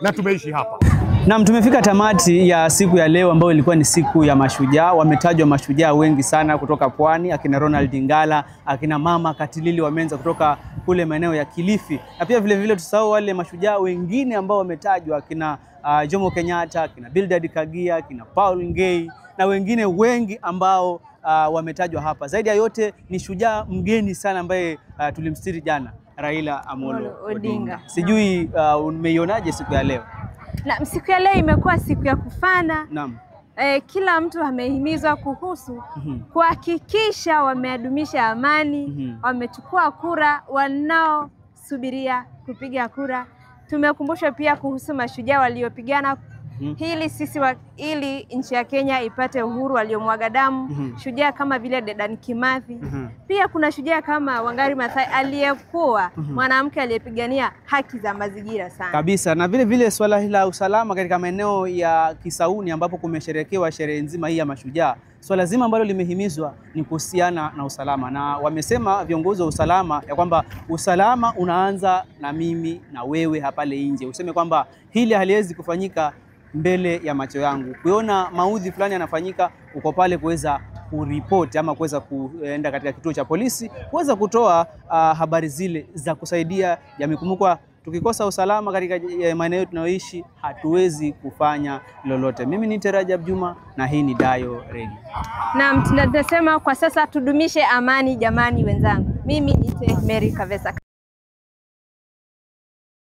na tumeishi hapa. Naam, tumefika tamati ya siku ya leo ambayo ilikuwa ni siku ya mashujaa. Wametajwa mashujaa wengi sana kutoka Pwani, akina Ronald Ngala, akina Mama Katilili Wamenza kutoka kule maeneo ya Kilifi. Na pia vile vile tusahau wale mashujaa wengine ambao wametajwa, akina Jomo Kenyatta, akina Bildad Kagia, akina Paul Ngei na wengine wengi ambao wametajwa hapa. Zaidi ya yote ni shujaa mgeni sana ambaye tulimstiri jana, Raila Amolo Odinga. Sijui umeionaje siku ya leo? Na siku ya leo imekuwa siku ya kufana. Naam. Kila mtu amehimizwa kuhusu kuhakikisha wameadumisha amani, wamechukua kura, wanaosubiria kupiga kura. Tumekumbushwa pia kuhusu mashujaa waliopigana ili nchi ya Kenya ipate uhuru, waliomwaga damu. Shujaa kama vile Dedan Kimathi. Pia kuna shujaa kama Wangari Maathai aliyekuwa mwanamke aliyepigania haki za mazingira sana. Kabisa. Na vile vile swala la usalama katika maeneo ya Kisauni ambapo kumesherekewa sherehe nzima hii ya mashujaa. Swala zima ambalo limehimizwa ni kuhusiana na usalama, na wamesema viongozi wa usalama ya kwamba usalama unaanza na mimi na wewe hapa nje. Useme kwamba hili haliwezi kufanyika mbele ya macho yangu. Kuona maudhi fulani yanafanyika, uko pale kuweza kuripoti ama kuweza kuenda katika kituo cha polisi kuweza kutoa habari zile za kusaidia jamii. Kumbuka, tukikosa usalama katika maeneo tunayoishi hatuwezi kufanya lolote. Mimi ni Rajab Juma na hii ni Dayo Radio. Naam, tunasema kwa sasa tudumishe amani jamani wenzangu. Mimi ni Mary Kavesa.